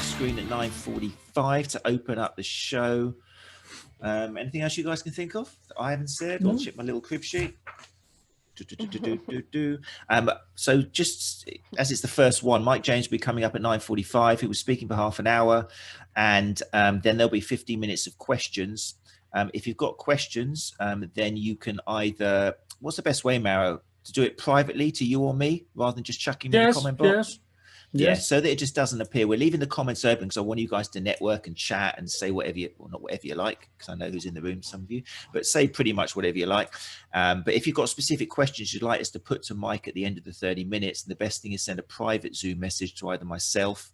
screen at 9:45 to open up the show. Anything else you guys can think of that I haven't said? I'll check my little crib sheet. So just as it's the first one, Mike James will be coming up at 9:45. He was speaking for half an hour, and then there'll be 15 minutes of questions. If you've got questions, then you can either, what's the best way, Maro, to do it privately to you or me rather than just chucking them in the comment box? Yeah, so that it just doesn't appear. We're leaving the comments open because I want you guys to network and chat and say whatever you, well, not whatever you like, because I know who's in the room, some of you, but say pretty much whatever you like. But if you've got specific questions you'd like us to put to Mike at the end of the 30 minutes, the best thing is send a private Zoom message to either myself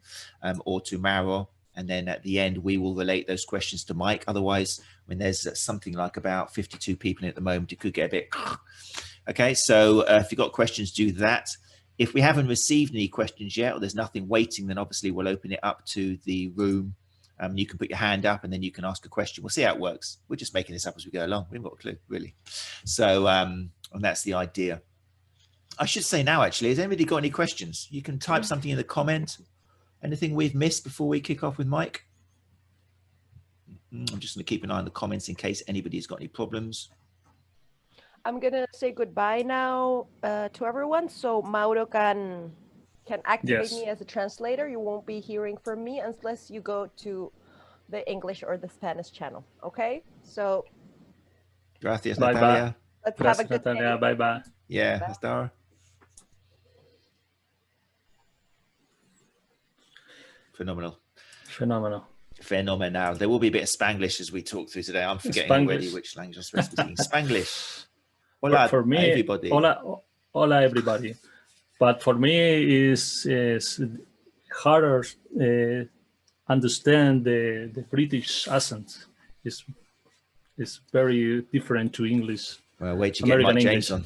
or to Maro. And then at the end, we will relate those questions to Mike. Otherwise, when there's something like about 52 people at the moment, it could get a bit. Okay, so if you've got questions, do that. If we haven't received any questions yet, or there's nothing waiting, then obviously we'll open it up to the room. You can put your hand up and then you can ask a question. We'll see how it works. We're just making this up as we go along. We haven't got a clue, really. So, and that's the idea. I should say now, actually, has anybody got any questions? You can type something in the comment. Anything we've missed before we kick off with Mike? I'm just going to keep an eye on the comments in case anybody's got any problems. I'm going to say goodbye now to everyone. So Mauro can activate me as a translator. You won't be hearing from me unless you go to the English or the Spanish channel. Okay? So. Gracias, bye Natalia. Let's Gracias, have a good Natalia. day. Bye-bye. Yeah, hasta ahora. Phenomenal. Phenomenal. There will be a bit of Spanglish as we talk through today. I'm forgetting already which language I'm supposed to be speaking. Spanglish. Hola, for me, everybody. Hola, everybody. But for me, is harder understand the British accent. It's very different to English. Well, wait till you get Mike James on.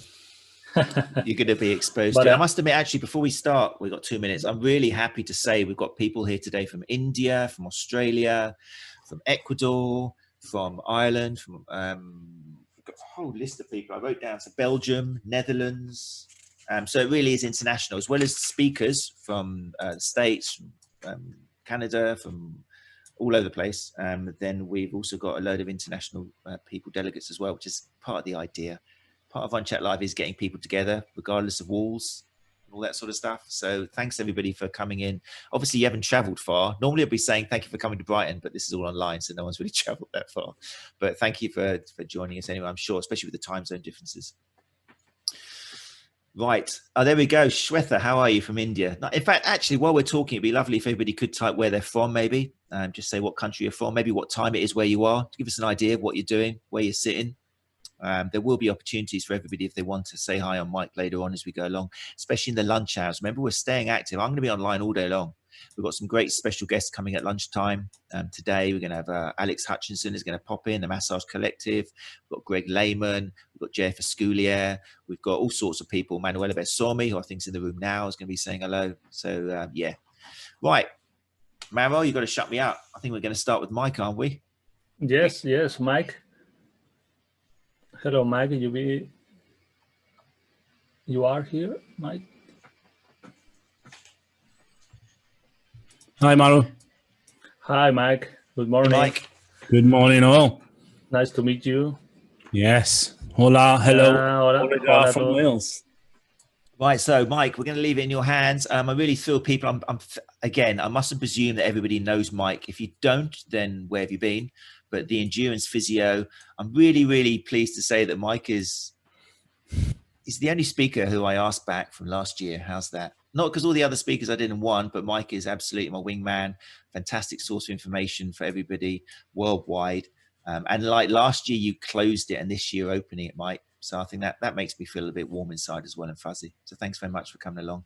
You're going to be exposed to it. I must admit, actually, before we start, we've got 2 minutes. I'm really happy to say we've got people here today from India, from Australia, from Ecuador, from Ireland, from we've got a whole list of people. I wrote down to Belgium, Netherlands. So it really is international, as well as speakers from the States, from Canada, from all over the place. Then we've also got a load of international people, delegates as well, which is part of the idea. Part of Runchatlive is getting people together, regardless of walls, and all that sort of stuff. So thanks everybody for coming in. Obviously, you haven't traveled far. Normally I'd be saying thank you for coming to Brighton, but this is all online, so no one's really traveled that far. But thank you for joining us anyway, I'm sure, especially with the time zone differences. Right. Oh, there we go. Shweta, how are you from India? In fact, actually, while we're talking, it'd be lovely if everybody could type where they're from, maybe. Just say what country you're from, maybe what time it is where you are, to give us an idea of what you're doing, where you're sitting. There will be opportunities for everybody if they want to say hi on mic later on as we go along, especially in the lunch hours. Remember, we're staying active. I'm going to be online all day long. We've got some great special guests coming at lunchtime. Today, we're going to have Alex Hutchinson is going to pop in, the Massage Collective. We've got Greg Lehman. We've got 𝐿𝐻𝐄𝐈𝐄𝐻. We've got all sorts of people. Manuela Bessomi, who I think is in the room now, is going to be saying hello. So, yeah. Right. Maro, you've got to shut me up. I think we're going to start with Mike, aren't we? Yes, Mike. Hello, Mike. You are here, Mike? Hi, Maro. Hi, Mike. Good morning. Mike. Good morning, all. Nice to meet you. Yes. Hola. Hello. Hola from Wales. Right, so Mike, we're going to leave it in your hands. I really feel people. Again, I mustn't presume that everybody knows Mike. If you don't, then where have you been? But the Endurance Physio, I'm really, really pleased to say that Mike he's the only speaker who I asked back from last year. How's that? Not because all the other speakers I didn't want, but Mike is absolutely my wingman. Fantastic source of information for everybody worldwide. And like last year, you closed it, and this year opening it, Mike. So I think that makes me feel a bit warm inside as well and fuzzy. So thanks very much for coming along.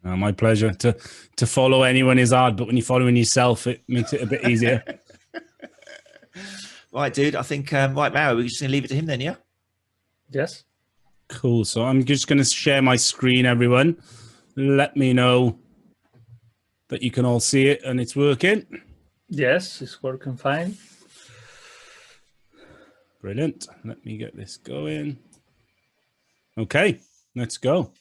My pleasure. To follow anyone is hard, but when you're following yourself, it makes it a bit easier. Right, dude. I think, right, Maro, we're just going to leave it to him then, yeah? Yes. Cool. So I'm just going to share my screen, everyone. Let me know that you can all see it and it's working. Yes, it's working fine. Brilliant. Let me get this going. Okay, let's go.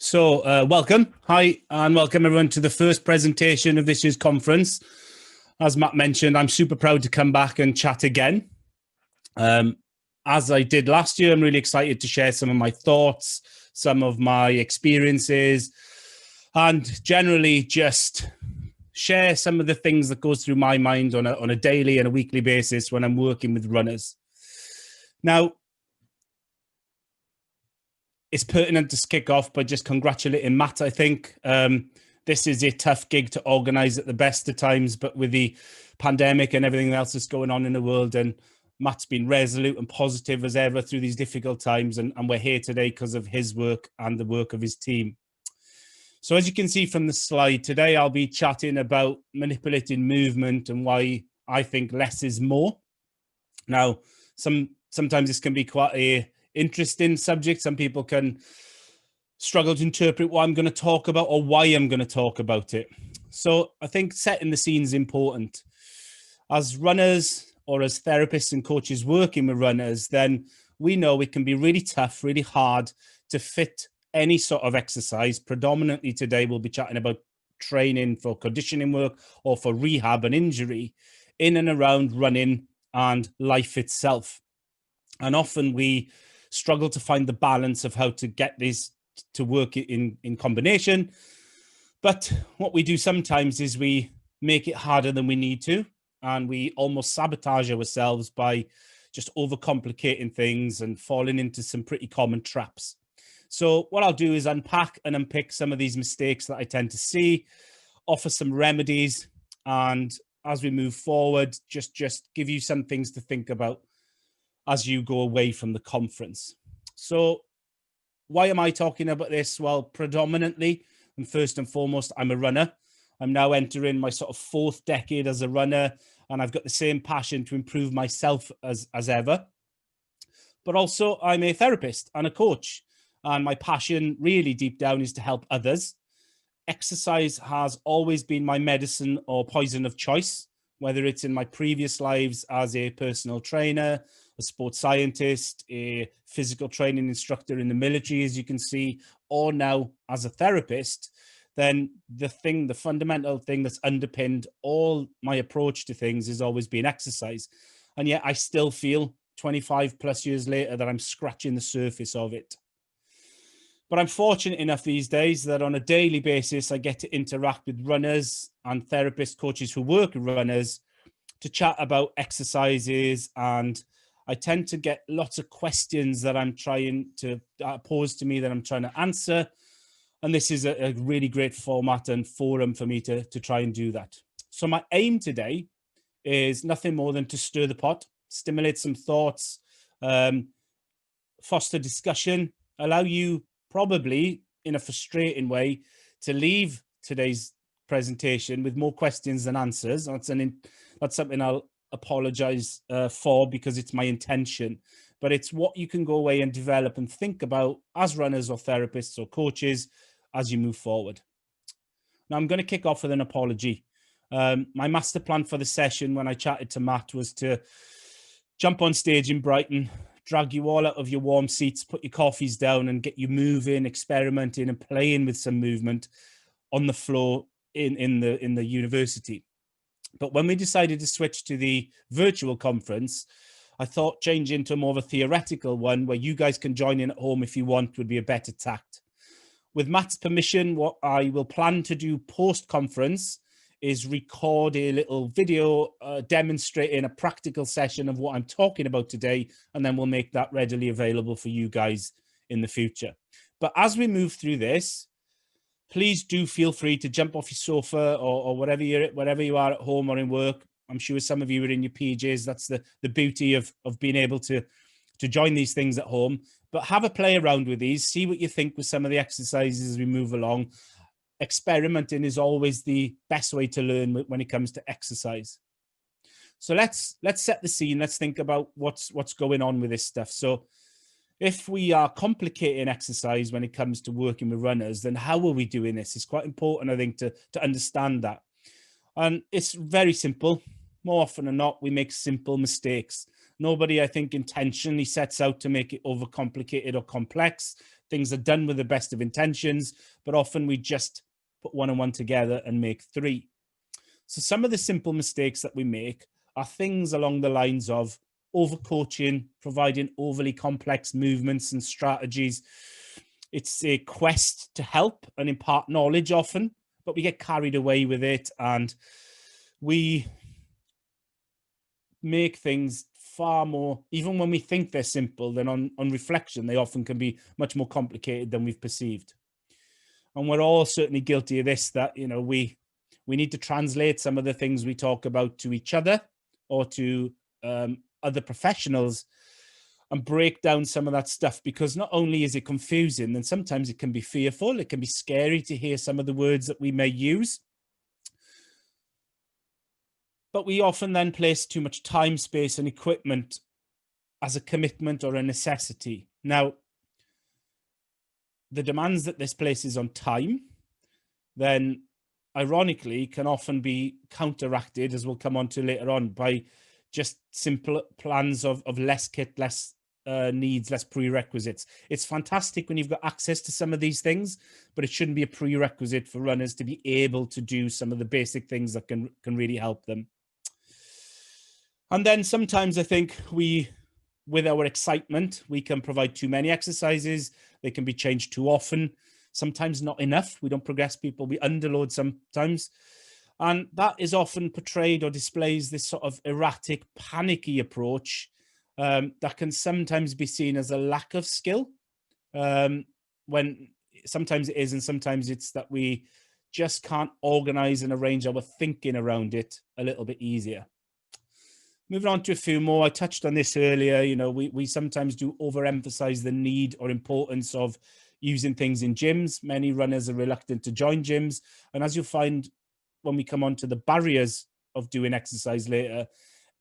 So welcome. Hi, and welcome everyone to the first presentation of this year's conference. As Matt mentioned, I'm super proud to come back and chat again. As I did last year, I'm really excited to share some of my thoughts, some of my experiences, and generally just share some of the things that goes through my mind on a daily and a weekly basis when I'm working with runners. Now, it's pertinent to kick off by just congratulating Matt, I think. This is a tough gig to organise at the best of times, but with the pandemic and everything else that's going on in the world, and Matt's been resolute and positive as ever through these difficult times, and we're here today because of his work and the work of his team. So as you can see from the slide, today I'll be chatting about manipulating movement and why I think less is more. Now, sometimes this can be quite a interesting subject. Some people can struggle to interpret what I'm going to talk about or why I'm going to talk about it. So I think setting the scene is important. As runners or as therapists and coaches working with runners, then we know it can be really tough, really hard to fit any sort of exercise. Predominantly today, we'll be chatting about training for conditioning work or for rehab and injury in and around running and life itself. And often we struggle to find the balance of how to get these to work in combination. But what we do sometimes is we make it harder than we need to, and we almost sabotage ourselves by just overcomplicating things and falling into some pretty common traps. So what I'll do is unpack and unpick some of these mistakes that I tend to see, offer some remedies, and as we move forward, just give you some things to think about as you go away from the conference. So why am I talking about this? Well, predominantly, and first and foremost, I'm a runner. I'm now entering my sort of 4th decade as a runner, and I've got the same passion to improve myself as ever. But also I'm a therapist and a coach, and my passion really deep down is to help others. Exercise has always been my medicine or poison of choice, whether it's in my previous lives as a personal trainer, a sports scientist, a physical training instructor in the military, as you can see, or now as a therapist. Then the fundamental thing that's underpinned all my approach to things has always been exercise. And yet I still feel 25 plus years later that I'm scratching the surface of it. But I'm fortunate enough these days that on a daily basis, I get to interact with runners and therapist coaches who work with runners to chat about exercises. And I tend to get lots of questions that I'm trying to pose to me that I'm trying to answer. And this is a really great format and forum for me to try and do that. So my aim today is nothing more than to stir the pot, stimulate some thoughts, foster discussion, allow you probably in a frustrating way to leave today's presentation with more questions than answers. That's something I'll apologize for, because it's my intention, but it's what you can go away and develop and think about as runners or therapists or coaches as you move forward. Now I'm going to kick off with an apology. My master plan for the session when I chatted to Matt was to jump on stage in Brighton, drag you all out of your warm seats, put your coffees down and get you moving, experimenting and playing with some movement on the floor in the university. But when we decided to switch to the virtual conference, I thought changing to more of a theoretical one where you guys can join in at home if you want would be a better tact. With Matt's permission, what I will plan to do post-conference is record a little video demonstrating a practical session of what I'm talking about today, and then we'll make that readily available for you guys in the future. But as we move through this, please do feel free to jump off your sofa or wherever you are at home or in work. I'm sure some of you are in your PJs. That's the beauty of being able to join these things at home. But have a play around with these, see what you think with some of the exercises as we move along. Experimenting is always the best way to learn when it comes to exercise. So let's set the scene. Let's think about what's going on with this stuff. So if we are complicating exercise when it comes to working with runners, then how are we doing this? It's quite important, I think, to understand that. And it's very simple. More often than not, we make simple mistakes. Nobody, I think, intentionally sets out to make it overcomplicated or complex. Things are done with the best of intentions, but often we just put one and one together and make three. So some of the simple mistakes that we make are things along the lines of overcoaching, providing overly complex movements and strategies. It's a quest to help and impart knowledge often, but we get carried away with it and we make things far more, even when we think they're simple, then on reflection, they often can be much more complicated than we've perceived. And we're all certainly guilty of this, that, you know, we need to translate some of the things we talk about to each other or to other professionals and break down some of that stuff, because not only is it confusing, then sometimes it can be fearful. It can be scary to hear some of the words that we may use. But we often then place too much time, space, and equipment as a commitment or a necessity. Now, the demands that this places on time, then ironically can often be counteracted, as we'll come on to later on, by just simple plans of less kit, less needs, less prerequisites. It's fantastic when you've got access to some of these things, but it shouldn't be a prerequisite for runners to be able to do some of the basic things that can really help them. And then sometimes I think with our excitement, we can provide too many exercises. They can be changed too often, sometimes not enough. We don't progress people, we underload sometimes. And that is often portrayed or displays this sort of erratic, panicky approach that can sometimes be seen as a lack of skill, when sometimes it is, and sometimes it's that we just can't organize and arrange our thinking around it a little bit easier. Moving on to a few more, I touched on this earlier, you know, we sometimes do overemphasize the need or importance of using things in gyms. Many runners are reluctant to join gyms. And as you'll find when we come on to the barriers of doing exercise later,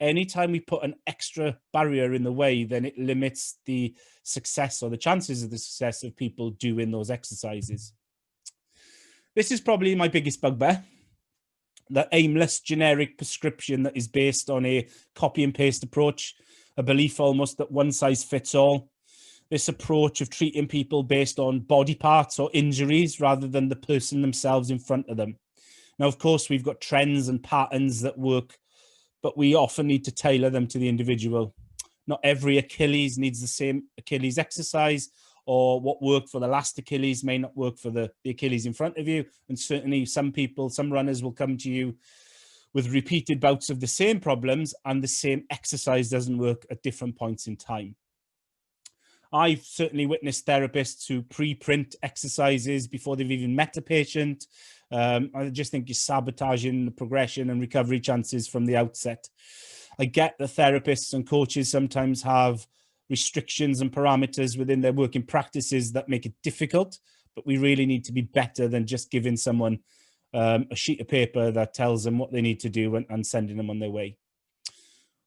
anytime we put an extra barrier in the way, then it limits the success or the chances of the success of people doing those exercises. This is probably my biggest bugbear. The aimless generic prescription that is based on a copy and paste approach, a belief almost that one size fits all. This approach of treating people based on body parts or injuries rather than the person themselves in front of them. Now, of course, we've got trends and patterns that work, but we often need to tailor them to the individual. Not every Achilles needs the same Achilles exercise, or what worked for the last Achilles may not work for the Achilles in front of you. And certainly some people, some runners will come to you with repeated bouts of the same problems, and the same exercise doesn't work at different points in time. I've certainly witnessed therapists who pre-print exercises before they've even met a patient. I just think you're sabotaging the progression and recovery chances from the outset. I get that therapists and coaches sometimes have restrictions and parameters within their working practices that make it difficult, but we really need to be better than just giving someone a sheet of paper that tells them what they need to do and sending them on their way.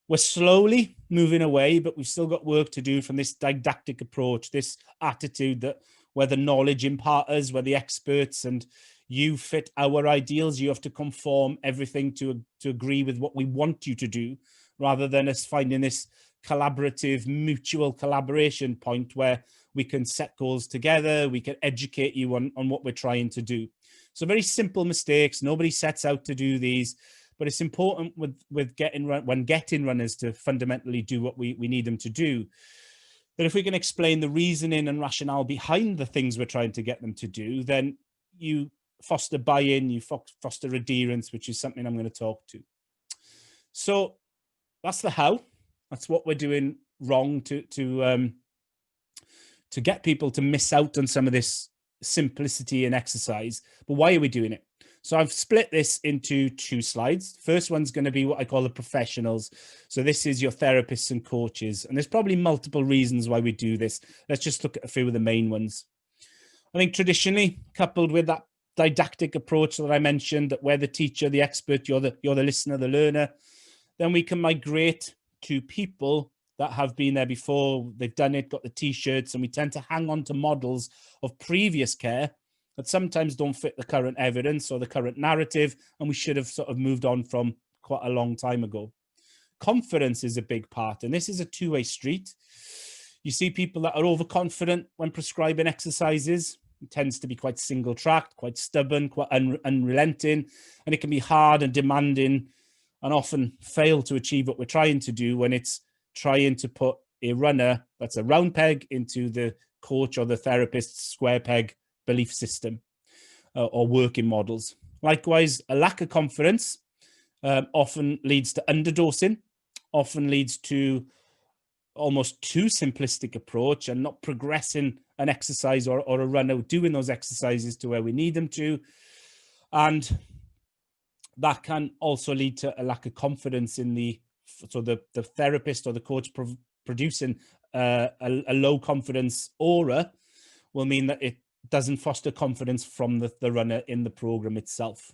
We're slowly moving away, but we've still got work to do from this didactic approach, this attitude that we're the knowledge imparters, we're the experts, and you fit our ideals. You have to conform everything to agree with what we want you to do, rather than us finding this collaborative, mutual collaboration point where we can set goals together, we can educate you on what we're trying to do. So very simple mistakes. Nobody sets out to do these, but it's important when getting runners to fundamentally do what we need them to do, that if we can explain the reasoning and rationale behind the things we're trying to get them to do, then you foster buy-in, you foster adherence, which is something I'm going to talk to. So that's the how. That's what we're doing wrong to get people to miss out on some of this simplicity and exercise. But why are we doing it? So I've split this into two slides. First one's going to be what I call the professionals. So this is your therapists and coaches. And there's probably multiple reasons why we do this. Let's just look at a few of the main ones. I think traditionally, coupled with that didactic approach that I mentioned, that we're the teacher, the expert, you're the listener, the learner, then we can migrate to people that have been there before, they've done it, got the t-shirts, and we tend to hang on to models of previous care that sometimes don't fit the current evidence or the current narrative, and we should have sort of moved on from quite a long time ago. confidence is a big part, and this is a two-way street. You see people that are overconfident when prescribing exercises. It tends to be quite single-tracked, quite stubborn, quite unrelenting, and it can be hard and demanding and often fail to achieve what we're trying to do when it's trying to put a runner that's a round peg into the coach or the therapist's square peg belief system or working models. Likewise, a lack of confidence often leads to underdosing, often leads to almost too simplistic approach and not progressing an exercise or a runner doing those exercises to where we need them to. And that can also lead to a lack of confidence in the therapist or the coach producing a low confidence aura will mean that it doesn't foster confidence from the runner in the program itself.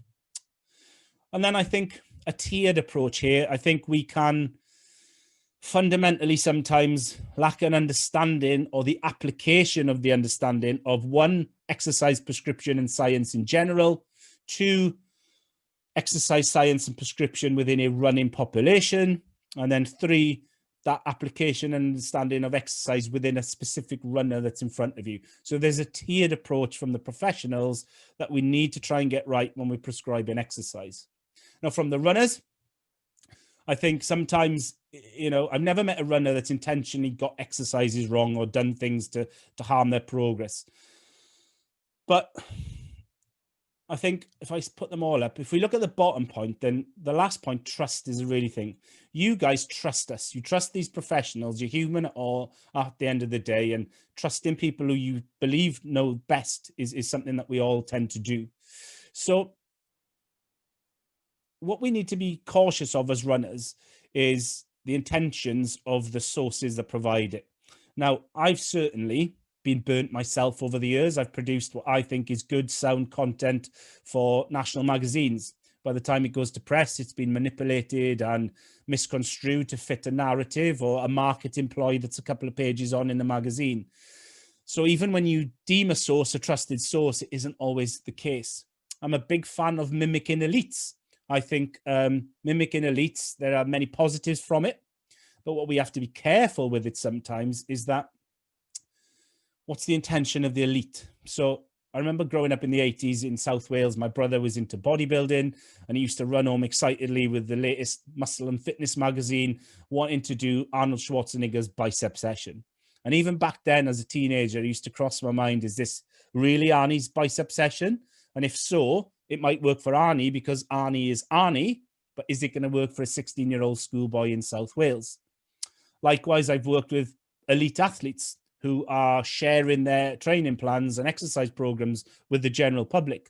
And then I think a tiered approach here, I think we can fundamentally sometimes lack an understanding or the application of the understanding of one, exercise prescription and science in general, two, exercise science and prescription within a running population, and then three, that application and understanding of exercise within a specific runner that's in front of you. So there's a tiered approach from the professionals that we need to try and get right when we prescribe an exercise. Now, from the runners, I think sometimes, you know, I've never met a runner that's intentionally got exercises wrong or done things to harm their progress. But I think if I put them all up, if we look at the bottom point, then the last point, trust, is a really thing. You guys trust us. You trust these professionals. You're human all at the end of the day, and trusting people who you believe know best is something that we all tend to do. So what we need to be cautious of as runners is the intentions of the sources that provide it. Now, I've certainly been burnt myself over the years. I've produced what I think is good, sound content for national magazines. By the time it goes to press, it's been manipulated and misconstrued to fit a narrative or a marketing ploy that's a couple of pages on in the magazine. So even when you deem a source a trusted source, it isn't always the case. I'm a big fan of mimicking elites. I think mimicking elites, there are many positives from it, but what we have to be careful with it sometimes is that what's the intention of the elite? So I remember growing up in the 80s in South Wales, my brother was into bodybuilding and he used to run home excitedly with the latest muscle and fitness magazine, wanting to do Arnold Schwarzenegger's bicep session. And even back then as a teenager, it used to cross my mind, is this really Arnie's bicep session? And if so, it might work for Arnie because Arnie is Arnie, but is it going to work for a 16-year-old schoolboy in South Wales? Likewise, I've worked with elite athletes who are sharing their training plans and exercise programs with the general public.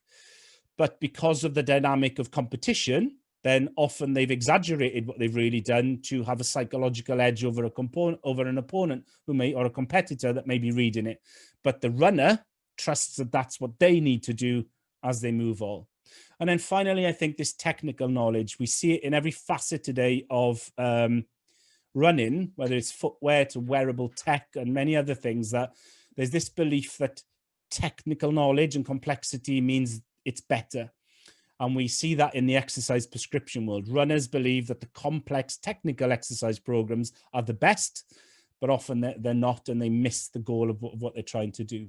But because of the dynamic of competition, then often they've exaggerated what they've really done to have a psychological edge over an opponent who may, or a competitor that may be reading it. But the runner trusts that that's what they need to do as they move on. And then finally, I think this technical knowledge, we see it in every facet today of running, whether it's footwear to wearable tech and many other things, that there's this belief that technical knowledge and complexity means it's better. And we see that in the exercise prescription world. Runners believe that the complex technical exercise programs are the best, but often they're not, and they miss the goal of what they're trying to do.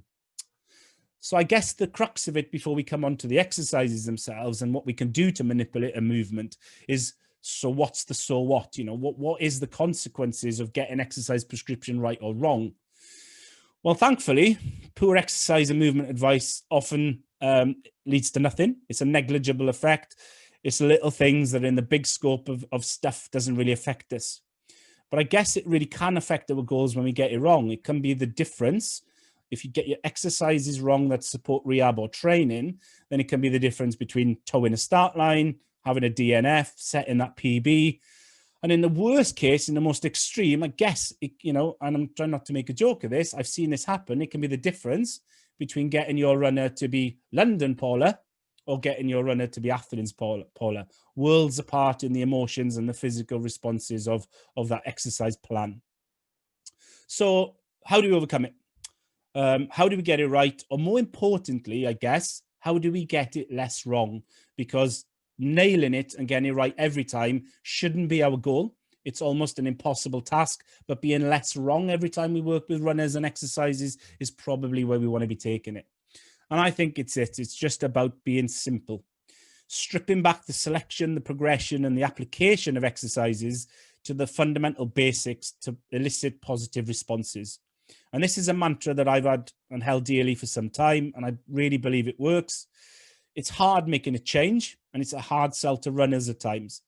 So I guess the crux of it, before we come on to the exercises themselves and what we can do to manipulate a movement, is, so what's the so what? You know, what is the consequences of getting exercise prescription right or wrong? Well, thankfully, poor exercise and movement advice often leads to nothing. It's a negligible effect. It's little things that in the big scope of stuff doesn't really affect us. But I guess it really can affect our goals when we get it wrong. It can be the difference. If you get your exercises wrong that support rehab or training, then it can be the difference between towing a start line, having a DNF, setting that PB. And in the worst case, in the most extreme, I guess, you know, and I'm trying not to make a joke of this, I've seen this happen. It can be the difference between getting your runner to be London Paula or getting your runner to be Athens Paula. Worlds apart in the emotions and the physical responses of that exercise plan. So how do we overcome it? How do we get it right? Or more importantly, I guess, how do we get it less wrong? Because nailing it and getting it right every time shouldn't be our goal. it's almost an impossible task, but being less wrong every time we work with runners and exercises is probably where we want to be taking it. And I think it's just about being simple, stripping back the selection, the progression, and the application of exercises to the fundamental basics to elicit positive responses. And this is a mantra that I've had and held dearly for some time, and I really believe it works. It's hard making a change, and it's a hard sell to runners at times.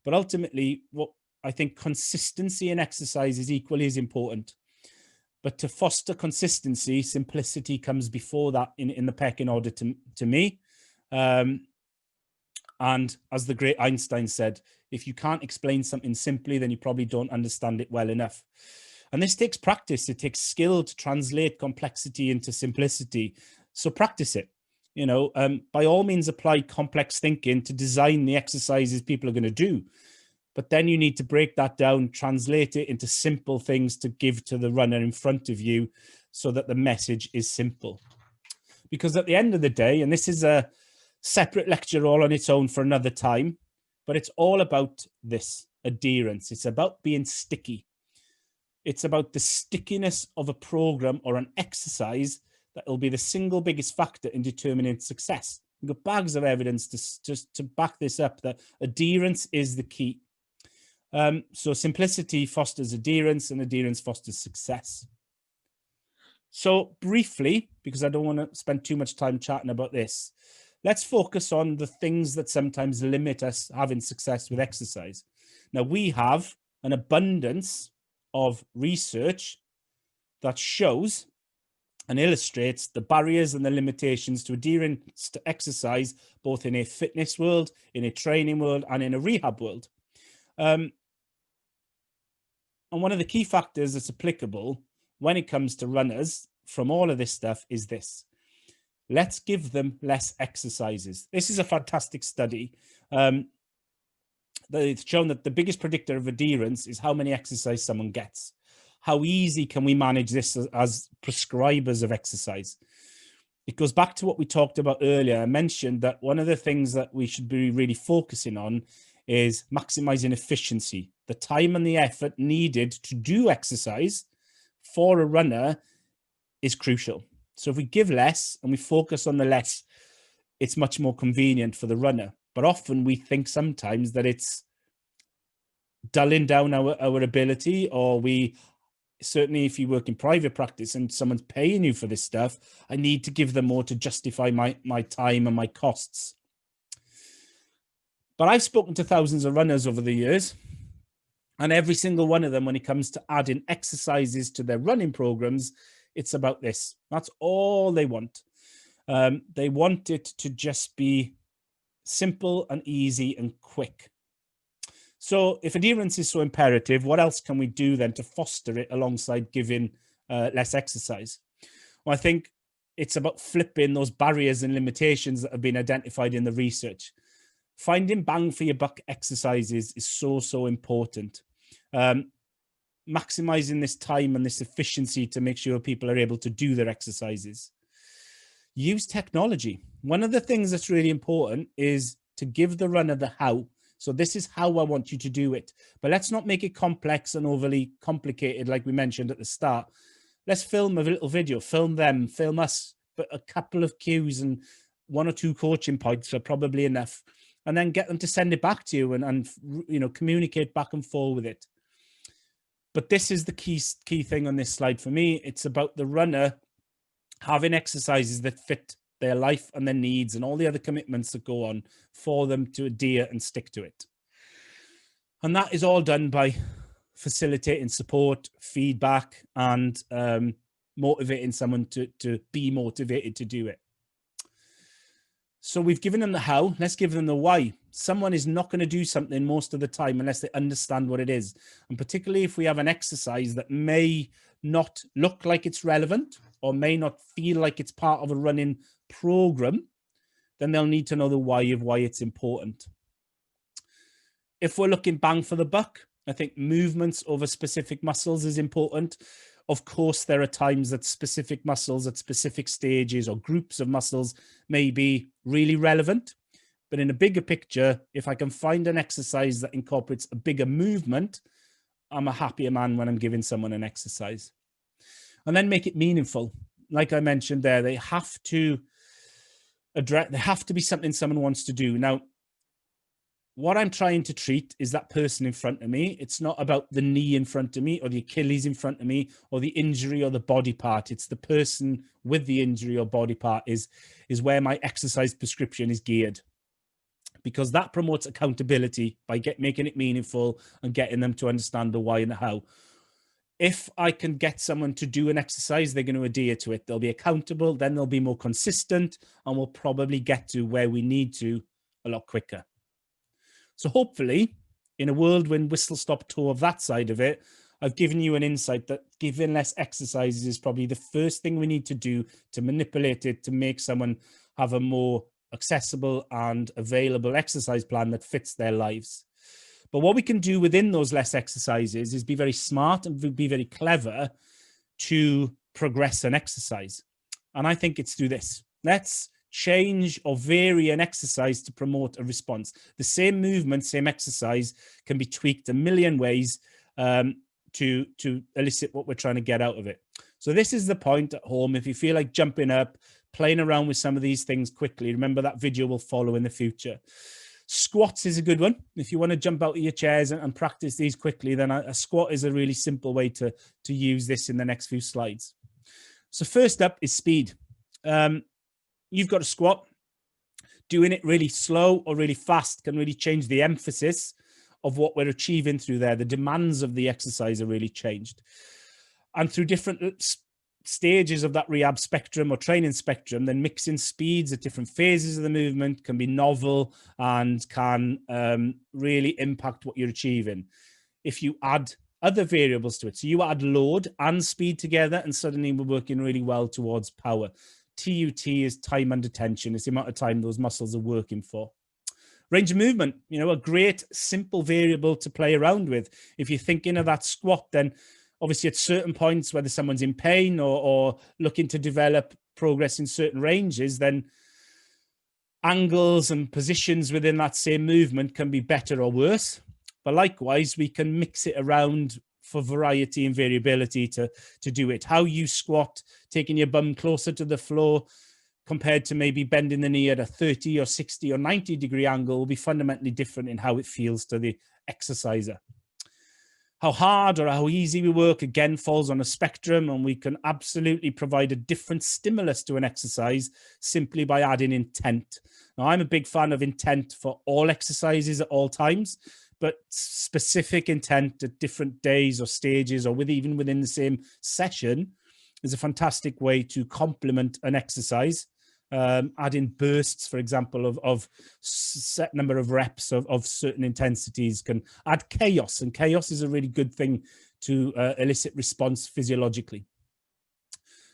But ultimately, what I think consistency in exercise is equally as important. But to foster consistency, simplicity comes before that in the pecking order to me. And as the great Einstein said, if you can't explain something simply, then you probably don't understand it well enough. And this takes practice. It takes skill to translate complexity into simplicity. So practice it. You know, by all means, apply complex thinking to design the exercises people are going to do. But then you need to break that down, translate it into simple things to give to the runner in front of you so that the message is simple. Because at the end of the day, and this is a separate lecture all on its own for another time, but it's all about this adherence. It's about being sticky. It's about the stickiness of a program or an exercise that will be the single biggest factor in determining success. We've got bags of evidence to back this up, that adherence is the key. So simplicity fosters adherence, and adherence fosters success. So briefly, because I don't want to spend too much time chatting about this, let's focus on the things that sometimes limit us having success with exercise. Now, we have an abundance of research that shows and illustrates the barriers and the limitations to adherence to exercise, both in a fitness world, in a training world, and in a rehab world. And one of the key factors that's applicable when it comes to runners from all of this stuff is this: let's give them less exercises. This is a fantastic study. It's shown that the biggest predictor of adherence is how many exercise someone gets. How easy can we manage this as prescribers of exercise? It goes back to what we talked about earlier. I mentioned that one of the things that we should be really focusing on is maximizing efficiency. The time and the effort needed to do exercise for a runner is crucial. So if we give less and we focus on the less, it's much more convenient for the runner. But often we think sometimes that it's dulling down our ability, or we certainly, if you work in private practice and someone's paying you for this stuff, I need to give them more to justify my time and my costs. But I've spoken to thousands of runners over the years, and every single one of them, when it comes to adding exercises to their running programs, it's about this. That's all they want. They want it to just be simple and easy and quick. So if adherence is so imperative, what else can we do then to foster it alongside giving less exercise? Well, I think it's about flipping those barriers and limitations that have been identified in the research. Finding bang for your buck exercises is so important. Maximizing this time and this efficiency to make sure people are able to do their exercises. Use technology. One of the things that's really important is to give the runner the how. So this is how I want you to do it. But let's not make it complex and overly complicated like we mentioned at the start. Let's film a little video, film them, film us, but a couple of cues and 1 or 2 coaching points are probably enough. And then get them to send it back to you and you know, communicate back and forth with it. But this is the key thing on this slide for me. It's about the runner having exercises that fit their life and their needs and all the other commitments that go on for them to adhere and stick to it. And that is all done by facilitating support, feedback, and motivating someone to be motivated to do it. So we've given them the how, let's give them the why. Someone is not going to do something most of the time unless they understand what it is. And particularly if we have an exercise that may not look like it's relevant or may not feel like it's part of a running program, then they'll need to know the why of why it's important. If we're looking bang for the buck, I think movements over specific muscles is important. Of course, there are times that specific muscles at specific stages or groups of muscles may be really relevant. But in a bigger picture, if I can find an exercise that incorporates a bigger movement, I'm a happier man when I'm giving someone an exercise. And then make it meaningful. Like I mentioned there, they have to be something someone wants to do. Now, what I'm trying to treat is that person in front of me. It's not about the knee in front of me or the Achilles in front of me or the injury or the body part. It's the person with the injury or body part is where my exercise prescription is geared, because that promotes accountability by making it meaningful and getting them to understand the why and the how. If I can get someone to do an exercise, they're going to adhere to it. They'll be accountable, then they'll be more consistent, and we'll probably get to where we need to a lot quicker. So hopefully, in a world when whistle-stop tour of that side of it, I've given you an insight that giving less exercises is probably the first thing we need to do to manipulate it, to make someone have a more accessible and available exercise plan that fits their lives. But what we can do within those less exercises is be very smart and be very clever to progress an exercise. And I think it's through this. Let's change or vary an exercise to promote a response. The same movement, same exercise can be tweaked a million ways to elicit what we're trying to get out of it. So this is the point at home. If you feel like jumping up, playing around with some of these things quickly, remember that video will follow in the future. Squats is a good one. If you want to jump out of your chairs and practice these quickly, then a squat is a really simple way to use this in the next few slides. So first up is speed. You've got a squat. Doing it really slow or really fast can really change the emphasis of what we're achieving through there. The demands of the exercise are really changed. And through different stages of that rehab spectrum or training spectrum, then mixing speeds at different phases of the movement can be novel and can really impact what you're achieving. If you add other variables to it, so you add load and speed together, and suddenly we're working really well towards power. TUT is time under tension. It's the amount of time those muscles are working for. Range of movement, you know, a great simple variable to play around with. If you're thinking of that squat, then obviously at certain points, whether someone's in pain or looking to develop progress in certain ranges, then angles and positions within that same movement can be better or worse. But likewise, we can mix it around for variety and variability to do it. How you squat, taking your bum closer to the floor compared to maybe bending the knee at a 30 or 60 or 90 degree angle will be fundamentally different in how it feels to the exerciser. How hard or how easy we work, again, falls on a spectrum, and we can absolutely provide a different stimulus to an exercise simply by adding intent. Now, I'm a big fan of intent for all exercises at all times, but specific intent at different days or stages or even within the same session is a fantastic way to complement an exercise. Adding bursts, for example, of set number of reps of certain intensities can add chaos, and chaos is a really good thing to elicit response physiologically.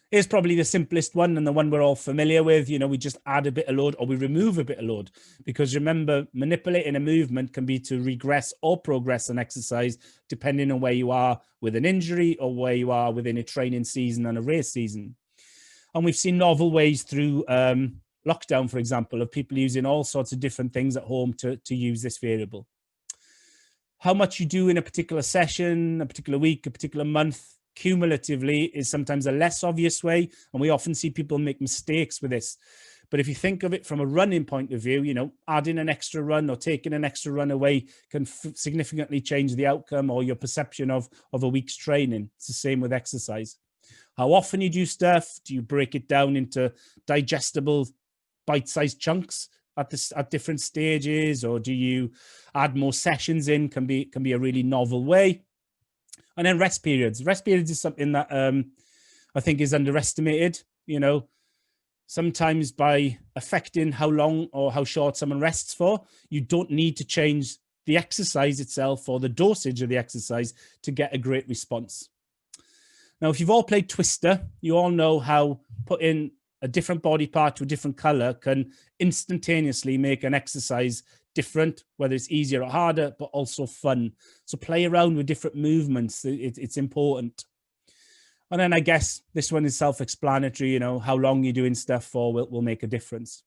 Here's probably the simplest one and the one we're all familiar with. You know, we just add a bit of load or we remove a bit of load, because remember, manipulating a movement can be to regress or progress an exercise depending on where you are with an injury or where you are within a training season and a race season. And we've seen novel ways through lockdown, for example, of people using all sorts of different things at home to use this variable. How much you do in a particular session, a particular week, a particular month, cumulatively is sometimes a less obvious way, and we often see people make mistakes with this. But if you think of it from a running point of view, you know, adding an extra run or taking an extra run away can significantly change the outcome or your perception of a week's training. It's the same with exercise. How often you do stuff? Do you break it down into digestible bite-sized chunks at different stages, or do you add more sessions in? Can be a really novel way. And then rest periods. Rest periods is something that I think is underestimated. You know, sometimes by affecting how long or how short someone rests for, you don't need to change the exercise itself or the dosage of the exercise to get a great response. Now, if you've all played Twister, you all know how putting a different body part to a different color can instantaneously make an exercise different, whether it's easier or harder, but also fun. So play around with different movements. It's important. And then I guess this one is self-explanatory, you know, how long you're doing stuff for will make a difference.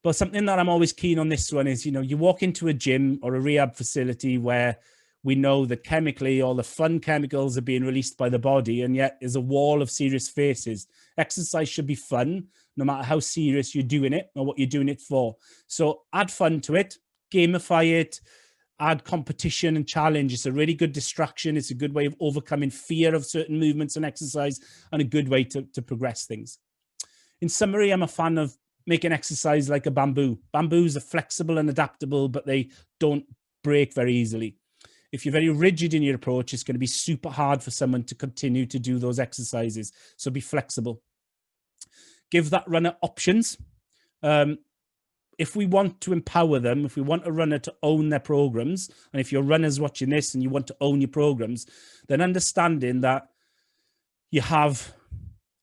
But something that I'm always keen on this one is, you know, you walk into a gym or a rehab facility where we know that chemically all the fun chemicals are being released by the body, and yet there's a wall of serious faces. Exercise should be fun, no matter how serious you're doing it or what you're doing it for. So add fun to it, gamify it, add competition and challenge. It's a really good distraction. It's a good way of overcoming fear of certain movements and exercise, and a good way to progress things. In summary, I'm a fan of making exercise like a bamboo. Bamboos are flexible and adaptable, but they don't break very easily. If you're very rigid in your approach, it's going to be super hard for someone to continue to do those exercises. So be flexible. Give that runner options. If we want to empower them, if we want a runner to own their programs, and if your runner's watching this and you want to own your programs, then understanding that you have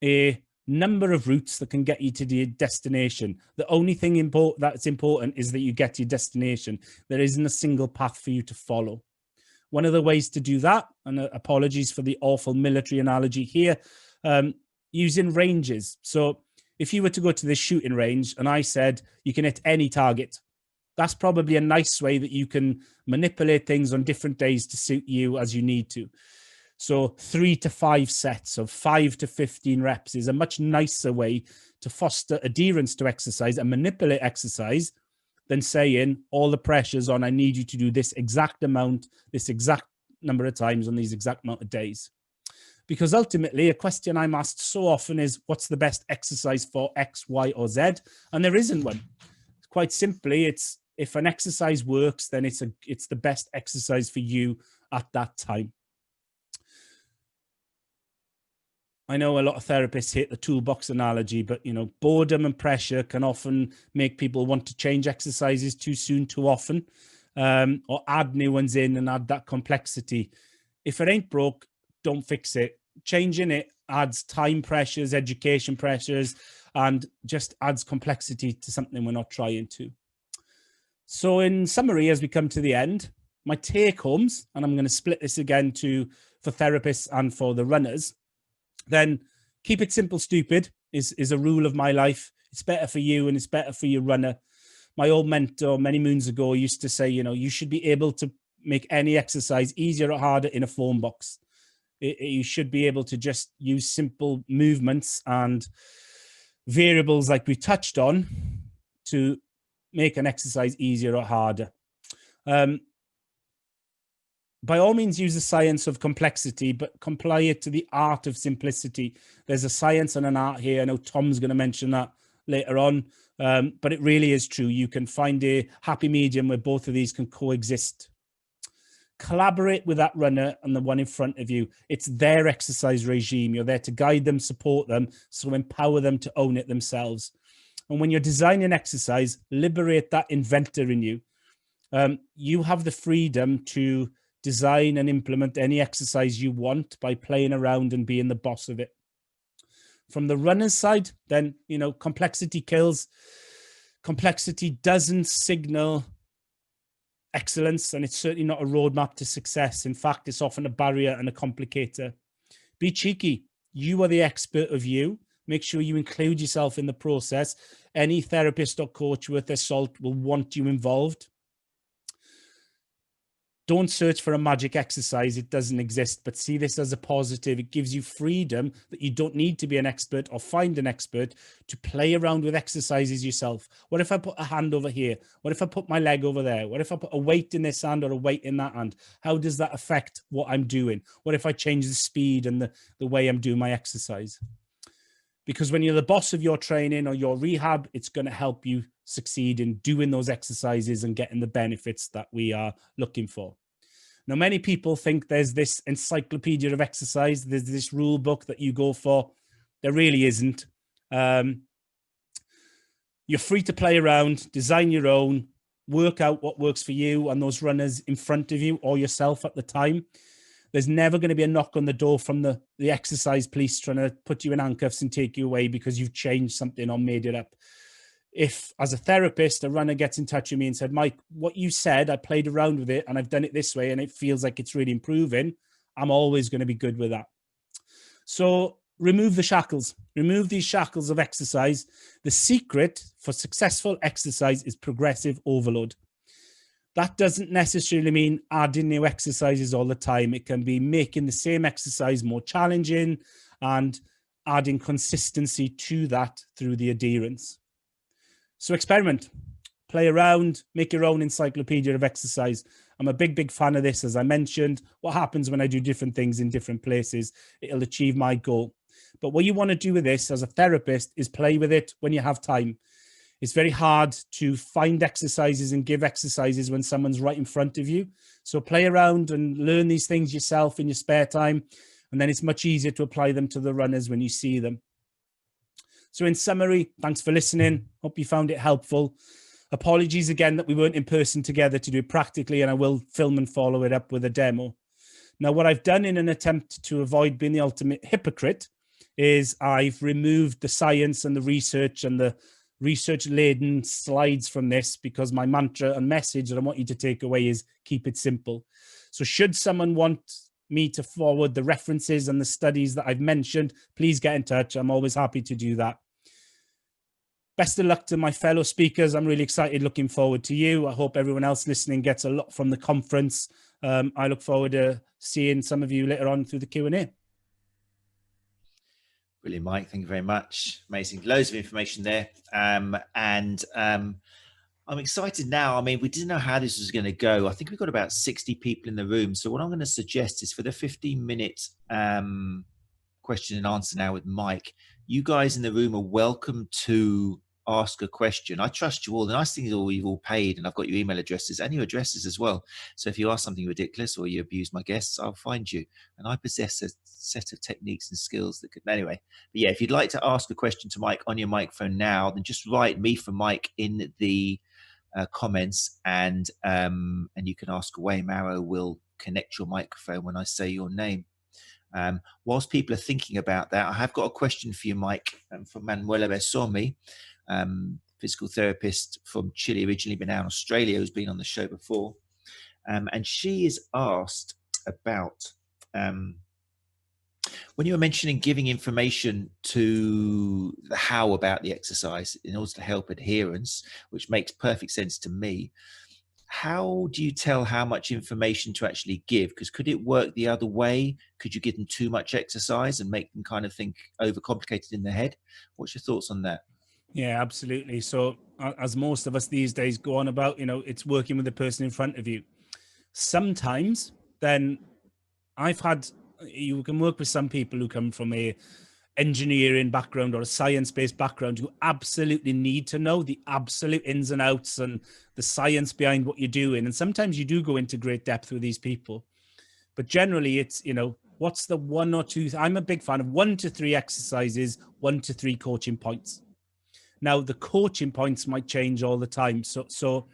a number of routes that can get you to the destination. The only thing that's important is that you get to your destination. There isn't a single path for you to follow. One of the ways to do that, and apologies for the awful military analogy here, using ranges. So if you were to go to this shooting range and I said you can hit any target, that's probably a nice way that you can manipulate things on different days to suit you as you need to. So 3 to 5 sets of 5 to 15 reps is a much nicer way to foster adherence to exercise and manipulate exercise than saying all the pressures on, I need you to do this exact amount, this exact number of times on these exact amount of days. Because ultimately, a question I'm asked so often is, what's the best exercise for X, Y, or Z? And there isn't one. Quite simply, it's if an exercise works, then it's the best exercise for you at that time. I know a lot of therapists hate the toolbox analogy, but, you know, boredom and pressure can often make people want to change exercises too soon, too often, or add new ones in and add that complexity. If it ain't broke, don't fix it. Changing it adds time pressures, education pressures, and just adds complexity to something we're not trying to. So in summary, as we come to the end, my take homes, and I'm going to split this again for therapists and for the runners, then keep it simple, stupid is a rule of my life. It's better for you and it's better for your runner. My old mentor many moons ago used to say, you know, you should be able to make any exercise easier or harder in a phone box. You should be able to just use simple movements and variables like we touched on to make an exercise easier or harder. By all means, use the science of complexity, but comply it to the art of simplicity. There's a science and an art here. I know Tom's going to mention that later on, but it really is true. You can find a happy medium where both of these can coexist. Collaborate with that runner and the one in front of you. It's their exercise regime. You're there to guide them, support them, so empower them to own it themselves. And when you're designing exercise, liberate that inventor in you. You have the freedom to design and implement any exercise you want by playing around and being the boss of it. From the runner's side, then, you know, complexity kills. Complexity doesn't signal excellence, and it's certainly not a roadmap to success. In fact, it's often a barrier and a complicator. Be cheeky. You are the expert of you. Make sure you include yourself in the process. Any therapist or coach worth their salt will want you involved. Don't search for a magic exercise. It doesn't exist, but see this as a positive. It gives you freedom that you don't need to be an expert or find an expert to play around with exercises yourself. What if I put a hand over here? What if I put my leg over there? What if I put a weight in this hand or a weight in that hand? How does that affect what I'm doing? What if I change the speed and the way I'm doing my exercise? Because when you're the boss of your training or your rehab, it's going to help you succeed in doing those exercises and getting the benefits that we are looking for. Now, many people think there's this encyclopedia of exercise. There's this rule book that you go for. There really isn't. You're free to play around, design your own, work out what works for you and those runners in front of you or yourself at the time. There's never going to be a knock on the door from the exercise police trying to put you in handcuffs and take you away because you've changed something or made it up. If, as a therapist, a runner gets in touch with me and said, Mike, what you said, I played around with it and I've done it this way and it feels like it's really improving, I'm always going to be good with that. So remove the shackles. Remove these shackles of exercise. The secret for successful exercise is progressive overload. That doesn't necessarily mean adding new exercises all the time. It can be making the same exercise more challenging and adding consistency to that through the adherence. So experiment, play around, make your own encyclopedia of exercise. I'm a big fan of this. As I mentioned, what happens when I do different things in different places, it'll achieve my goal. But what you want to do with this as a therapist is play with it when you have time. It's very hard to find exercises and give exercises when someone's right in front of you. So play around and learn these things yourself in your spare time. And then it's much easier to apply them to the runners when you see them. So in summary, thanks for listening. Hope you found it helpful. Apologies again that we weren't in person together to do it practically, and I will film and follow it up with a demo. Now, what I've done in an attempt to avoid being the ultimate hypocrite is I've removed the science and the research and the research-laden slides from this, because my mantra and message that I want you to take away is keep it simple. So should someone want me to forward the references and the studies that I've mentioned, please get in touch. I'm always happy to do that. Best of luck to my fellow speakers. I'm really excited, looking forward to you. I hope everyone else listening gets a lot from the conference. I look forward to seeing some of you later on through the Q&A. Brilliant, Mike. Thank you very much. Amazing. Loads of information there. I'm excited now. I mean, we didn't know how this was going to go. I think we've got about 60 people in the room. So what I'm going to suggest is for the 15-minute question and answer now with Mike, you guys in the room are welcome to ask a question. I trust you all. The nice thing is you've all paid, and I've got your email addresses and your addresses as well. So if you ask something ridiculous or you abuse my guests, I'll find you. And I possess a set of techniques and skills that could, anyway. But yeah, if you'd like to ask a question to Mike on your microphone now, then just write me for Mike in the comments, and you can ask away. Maro will connect your microphone when I say your name. Whilst people are thinking about that, I have got a question for you, Mike, from Manuela Bersomi, physical therapist from Chile, originally been out in Australia, who's been on the show before. And she is asked about, when you were mentioning giving information to the how about the exercise in order to help adherence, which makes perfect sense to me, how do you tell how much information to actually give? Because could it work the other way? Could you give them too much exercise and make them kind of think overcomplicated in their head? What's your thoughts on that? Yeah, absolutely. So as most of us these days go on about, it's working with the person in front of you. Sometimes then you can work with some people who come from a engineering background or a science-based background who absolutely need to know the absolute ins and outs and the science behind what you're doing. And sometimes you do go into great depth with these people. But generally it's, what's the 1 or 2? I'm a big fan of 1 to 3 exercises, 1 to 3 coaching points. Now, the coaching points might change all the time. So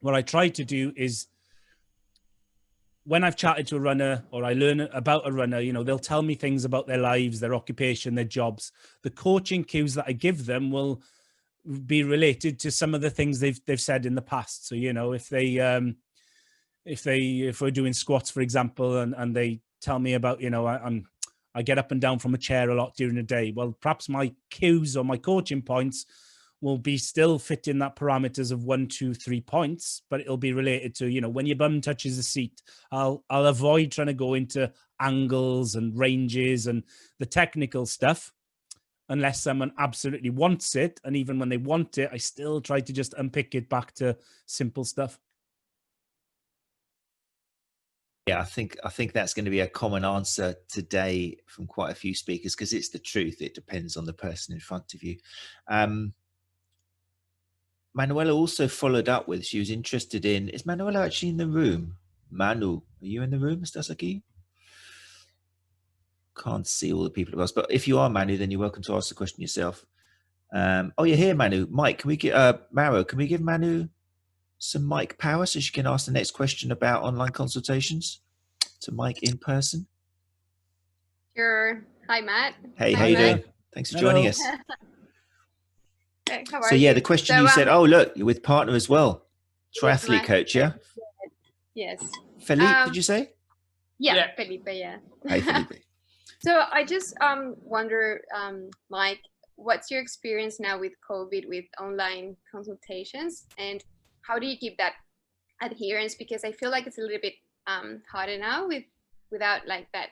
what I try to do is, when I've chatted to a runner or I learn about a runner, they'll tell me things about their lives, their occupation, their jobs. The coaching cues that I give them will be related to some of the things they've said in the past. So, if we're doing squats, for example, and they tell me about, I get up and down from a chair a lot during the day. Well, perhaps my cues or my coaching points will be still fitting that parameters of 1, 2, 3 points, but it'll be related to, when your bum touches the seat, I'll avoid trying to go into angles and ranges and the technical stuff unless someone absolutely wants it. And even when they want it, I still try to just unpick it back to simple stuff. Yeah, I think that's going to be a common answer today from quite a few speakers, because it's the truth. It depends on the person in front of you. Manuela also followed up with, she was interested in, is Manuela actually in the room? Manu, are you in the room, Mr. Saki? Can't see all the people of us, but if you are Manu, then you're welcome to ask the question yourself. Oh, you're here, Manu. Mike, can we get Maro, can we give Manu some mic power so she can ask the next question about online consultations to Mike in person? Sure. Hi, Matt. Hey, Hi, how you Matt. doing? Thanks for joining us. Hey, how are So yeah, you? the question So, you said, oh look, you're with partner as well, triathlete my- coach, yeah? Yes. Felipe, did you say? Yeah, Felipe, yeah. Hey, Felipe. So I just wonder, Mike, what's your experience now with COVID, with online consultations, and how do you keep that adherence, because I feel like it's a little bit harder now without like that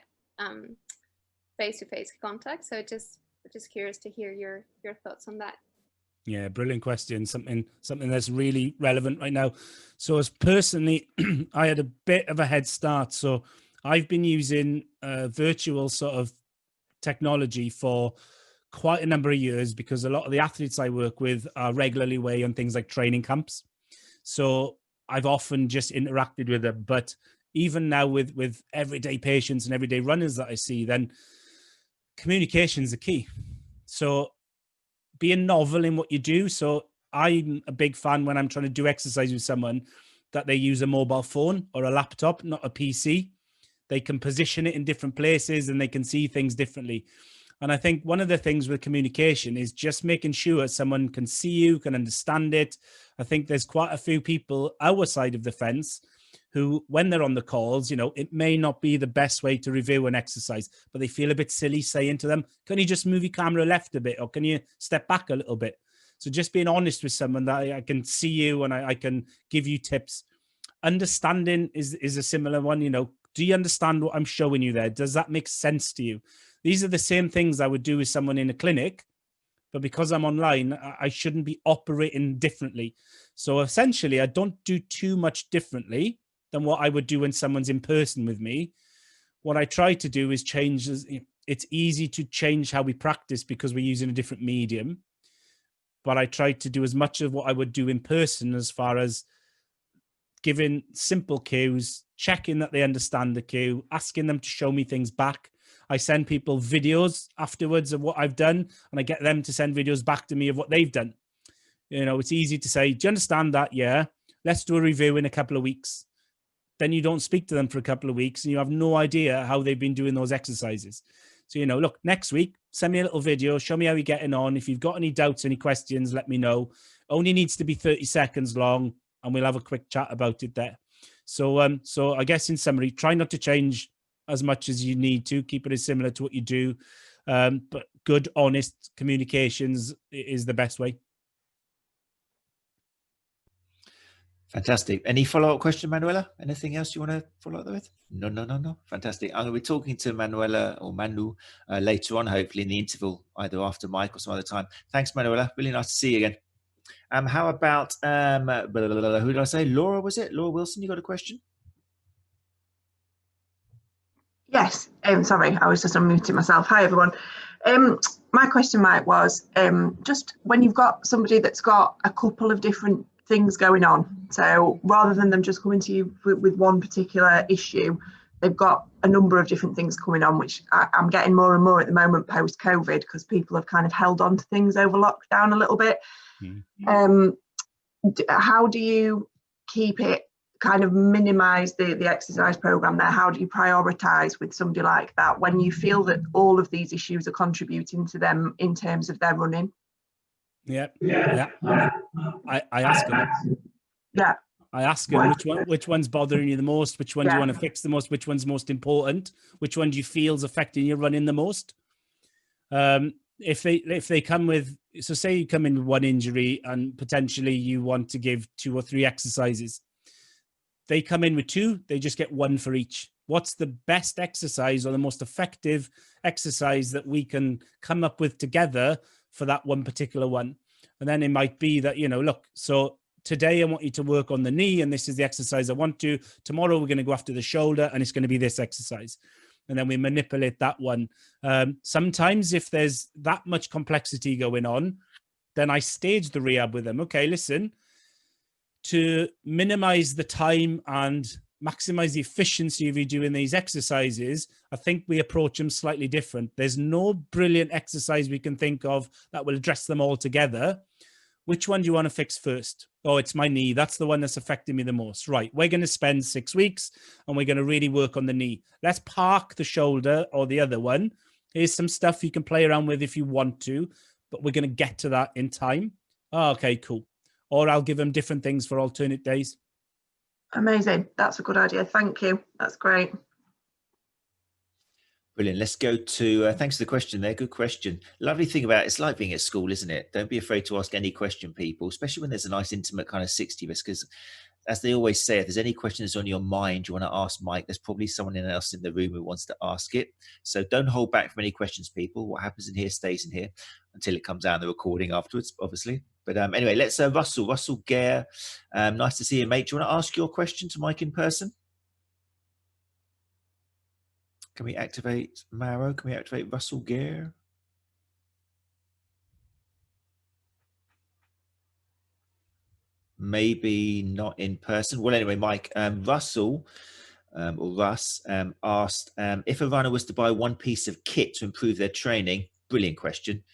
face-to-face contact. So just curious to hear your thoughts on that. Yeah, brilliant question. Something that's really relevant right now. So as personally, I had a bit of a head start. So I've been using virtual sort of technology for quite a number of years, because a lot of the athletes I work with are regularly away on things like training camps. So I've often just interacted with them. But even now with everyday patients and everyday runners that I see, then communication is the key. So being novel in what you do. So I'm a big fan when I'm trying to do exercise with someone that they use a mobile phone or a laptop, not a PC. They can position it in different places and they can see things differently. And I think one of the things with communication is just making sure someone can see you, can understand it. I think there's quite a few people our side of the fence who, when they're on the calls, you know, it may not be the best way to review an exercise, but they feel a bit silly saying to them, can you just move your camera left a bit, or can you step back a little bit? So just being honest with someone that I can see you and I can give you tips. Understanding is a similar one. You know, do you understand what I'm showing you there? Does that make sense to you? These are the same things I would do with someone in a clinic, but because I'm online, I shouldn't be operating differently. So essentially, I don't do too much differently than what I would do when someone's in person with me. What I try to do is change. It's easy to change how we practice because we're using a different medium. But I try to do as much of what I would do in person, as far as giving simple cues, checking that they understand the cue, asking them to show me things back. I send people videos afterwards of what I've done, and I get them to send videos back to me of what they've done. You know, it's easy to say, do you understand that? Yeah. Let's do a review in a couple of weeks. Then you don't speak to them for a couple of weeks and you have no idea how they've been doing those exercises. So, you know, look, next week, send me a little video, show me how you're getting on. If you've got any doubts, any questions, let me know. Only needs to be 30 seconds long and we'll have a quick chat about it there. So, so I guess in summary, try not to change as much as you need to, keep it as similar to what you do. But good, honest communications is the best way. Fantastic. Any follow-up question, Manuela? Anything else you want to follow up with? No. Fantastic. I'm going to be talking to Manuela or Manu later on, hopefully in the interval, either after Mike or some other time. Thanks, Manuela. Really nice to see you again. How about, who did I say? Laura, was it? Laura Wilson, you got a question? Yes. Sorry, I was just unmuting myself. Hi, everyone. My question, Mike, was just when you've got somebody that's got a couple of different things going on, so rather than them just coming to you with one particular issue, they've got a number of different things coming on, which I'm getting more and more at the moment post-COVID, because people have kind of held on to things over lockdown a little bit. How do you keep it, kind of minimize the exercise program there? How do you prioritize with somebody like that when you feel that all of these issues are contributing to them in terms of their running? Yeah. I ask them. Yeah. I ask them which one's bothering you the most, which one do you want to fix the most, which one's most important, which one do you feel is affecting your running the most. If they come with, so say you come in with one injury and potentially you want to give 2 or 3 exercises. They come in with 2, they just get 1 for each. What's the best exercise or the most effective exercise that we can come up with together for that one particular one? And then it might be that, you know, look, so today I want you to work on the knee and this is the exercise I want to. Tomorrow we're going to go after the shoulder and it's going to be this exercise. And then we manipulate that one. Sometimes if there's that much complexity going on, then I stage the rehab with them. Okay, listen, to minimize the time and maximize the efficiency of you doing these exercises, I think we approach them slightly different. There's no brilliant exercise we can think of that will address them all together. Which one do you want to fix first? Oh, it's my knee. That's the one that's affecting me the most. Right. We're going to spend 6 weeks and we're going to really work on the knee. Let's park the shoulder or the other one. Here's some stuff you can play around with if you want to, but we're going to get to that in time. Oh, okay, cool. Or I'll give them different things for alternate days. Amazing. That's a good idea. Thank you. That's great. Brilliant. Let's go to, thanks for the question there. Good question. Lovely thing about it, it's like being at school, isn't it? Don't be afraid to ask any question, people, especially when there's a nice intimate kind of 60 of us, because as they always say, if there's any questions on your mind you want to ask Mike, there's probably someone else in the room who wants to ask it. So don't hold back from any questions, people. What happens in here stays in here until it comes out in the recording afterwards, obviously. But anyway, let's Russell 𝐒𝐲𝐻. Nice to see you, mate. Do you want to ask your question to Mike in person? Can we activate Maro? Can we activate Russell 𝐒𝐲𝐻? Maybe not in person. Well, anyway, Mike, Russell or Russ asked if a runner was to buy one piece of kit to improve their training. Brilliant question.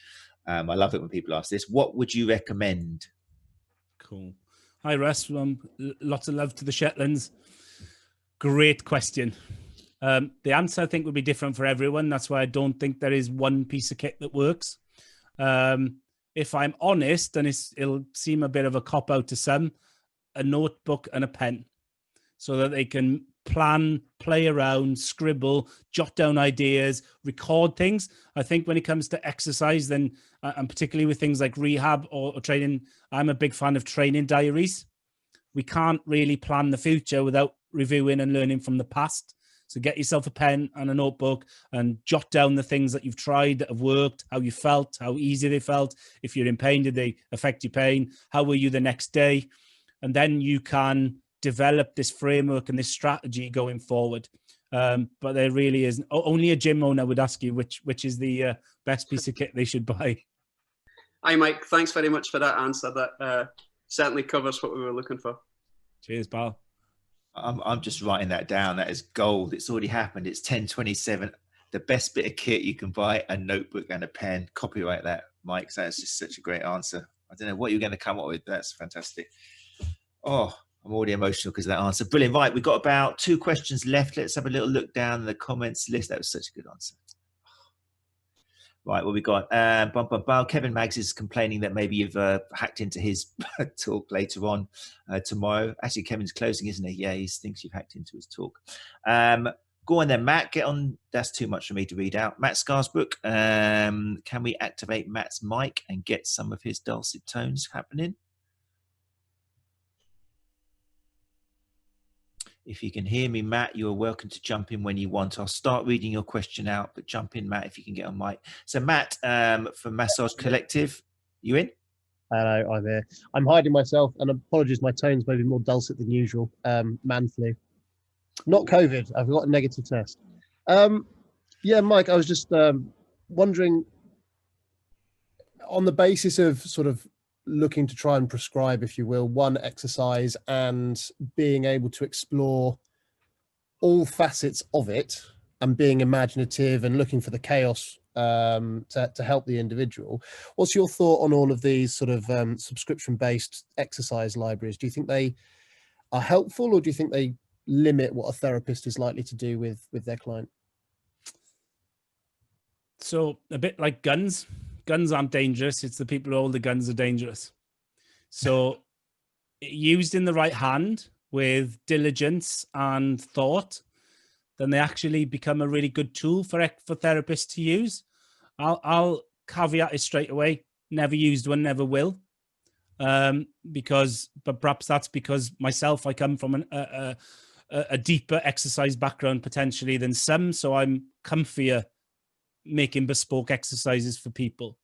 I love it when people ask this. What would you recommend? Cool. Hi, Russ. Lots of love to the Shetlands. Great question. The answer, I think, would be different for everyone. That's why I don't think there is one piece of kit that works. If I'm honest, and it'll seem a bit of a cop-out to some, a notebook and a pen so that they can plan, play around, scribble, jot down ideas, record things. I think when it comes to exercise, then, and particularly with things like rehab or training, I'm a big fan of training diaries. We can't really plan the future without reviewing and learning from the past. So get yourself a pen and a notebook and jot down the things that you've tried that have worked, how you felt, how easy they felt. If you're in pain, did they affect your pain? How were you the next day? And then you can develop this framework and this strategy going forward. But there really isn't. Only a gym owner would ask you which is the best piece of kit they should buy. Hi, Mike. Thanks very much for that answer. That certainly covers what we were looking for. Cheers, pal. I'm just writing that down. That is gold. It's already happened. It's 10:27. The best bit of kit you can buy, a notebook and a pen. Copyright that, Mike. That's just such a great answer. I don't know what you're going to come up with. That's fantastic. Oh, I'm already emotional because of that answer. Brilliant. Right, we've got about 2 questions left. Let's have a little look down the comments list. That was such a good answer. Right, what we got? Kevin Maggs is complaining that maybe you've hacked into his talk later on tomorrow. Actually, Kevin's closing, isn't he? Yeah, he thinks you've hacked into his talk. Go on then, Matt. Get on. That's too much for me to read out. Matt Scarsbrook. Can we activate Matt's mic and get some of his dulcet tones happening? If you can hear me, Matt, you're welcome to jump in when you want. I'll start reading your question out, but jump in, Matt, if you can get on mic. So, Matt, from Massage Collective, you in? Hello, I'm here. I'm hiding myself, and apologies, my tone's maybe more dulcet than usual. Man flu. Not COVID. I've got a negative test. Yeah, Mike, I was just wondering, on the basis of sort of looking to try and prescribe, if you will, one exercise and being able to explore all facets of it and being imaginative and looking for the chaos to help the individual. What's your thought on all of these sort of subscription-based exercise libraries? Do you think they are helpful, or do you think they limit what a therapist is likely to do with their client? So a bit like guns. Guns aren't dangerous. It's the people who hold the guns are dangerous. So used in the right hand with diligence and thought, then they actually become a really good tool for therapists to use. I'll caveat it straight away. Never used one, never will. But perhaps that's because myself, I come from a deeper exercise background potentially than some. So I'm comfier making bespoke exercises for people.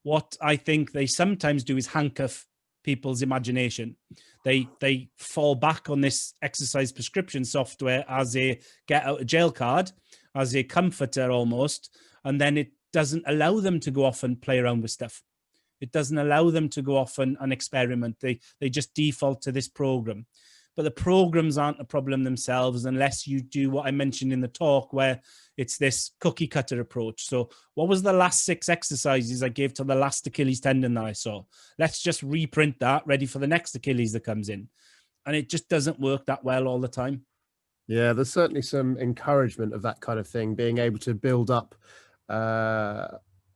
What I think they sometimes do is handcuff people's imagination. They fall back on this exercise prescription software as a get out of jail card, as a comforter almost, and then it doesn't allow them to go off and play around with stuff. It doesn't allow them to go off and experiment. They just default to this program. But the programs aren't a problem themselves unless you do what I mentioned in the talk, where it's this cookie cutter approach. So what was the last 6 exercises I gave to the last Achilles tendon that I saw? Let's just reprint that, ready for the next Achilles that comes in. And it just doesn't work that well all the time. Yeah, there's certainly some encouragement of that kind of thing, being able to build up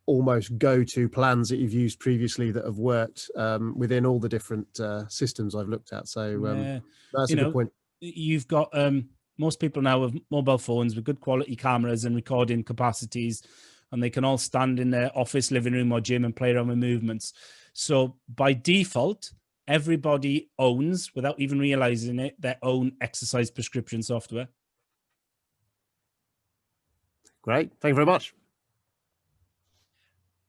almost go-to plans that you've used previously that have worked within all the different systems I've looked at. So that's a good point. You've got most people now have mobile phones with good quality cameras and recording capacities, and they can all stand in their office, living room or gym and play around with movements. So by default, everybody owns, without even realizing it, their own exercise prescription software? Great. Thank you very much.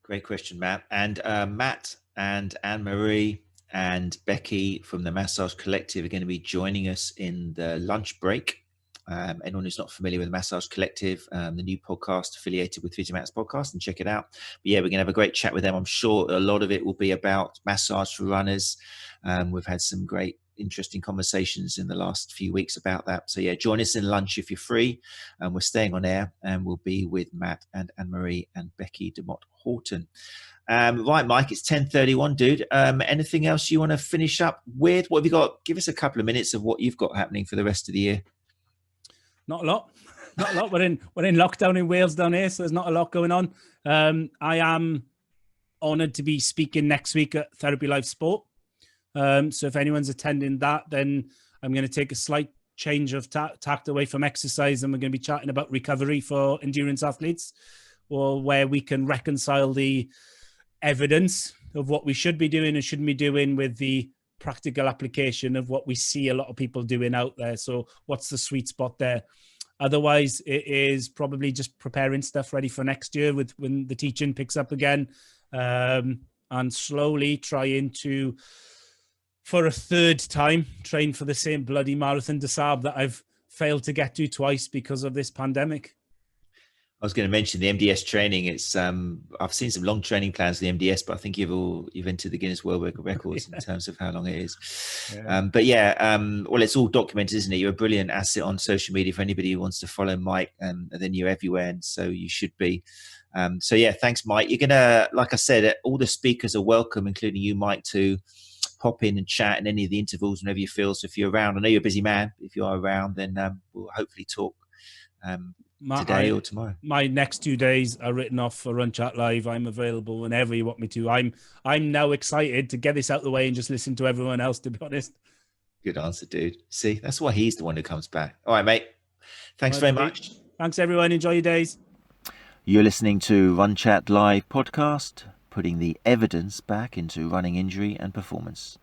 Great question, Matt. And Matt and Anne-Marie and Becky from the Massage Collective are going to be joining us in the lunch break. Anyone who's not familiar with the Massage Collective, the new podcast affiliated with Physiomatt's podcast, and check it out. But yeah, we're going to have a great chat with them. I'm sure a lot of it will be about massage for runners. We've had some great, interesting conversations in the last few weeks about that. So yeah, join us in lunch if you're free. We're staying on air, and we'll be with Matt and Anne-Marie and Becky DeMott Horton. Right, Mike, it's 10:31, dude. Anything else you want to finish up with? What have you got? Give us a couple of minutes of what you've got happening for the rest of the year. Not a lot. Not a lot. We're in lockdown in Wales down here, so there's not a lot going on. I am honoured to be speaking next week at Therapy Live Sport. So if anyone's attending that, then I'm going to take a slight change of tact away from exercise, and we're going to be chatting about recovery for endurance athletes, or where we can reconcile the evidence of what we should be doing and shouldn't be doing with the practical application of what we see a lot of people doing out there. So what's the sweet spot there? Otherwise, it is probably just preparing stuff ready for next year when the teaching picks up again, and slowly trying to, for a third time, train for the same bloody Marathon des Sables that I've failed to get to twice because of this pandemic. I was going to mention the MDS training. It's I've seen some long training plans for the MDS, but I think you've entered the Guinness World Records in terms of how long it is. Yeah. But yeah, well, it's all documented, isn't it? You're a brilliant asset on social media for anybody who wants to follow Mike, and then you're everywhere, and so you should be. So yeah, thanks, Mike. You're gonna, like I said, all the speakers are welcome, including you, Mike, to pop in and chat in any of the intervals whenever you feel. So if you're around, I know you're a busy man. If you are around, then we'll hopefully talk today or tomorrow. My next 2 days are written off for Runchatlive. I'm available whenever you want me to. I'm now excited to get this out of the way and just listen to everyone else, to be honest. Good answer, dude. See, that's why he's the one who comes back. All right, mate. Thanks very much. Thanks, everyone. Enjoy your days. You're listening to Runchatlive podcast, putting the evidence back into running injury and performance.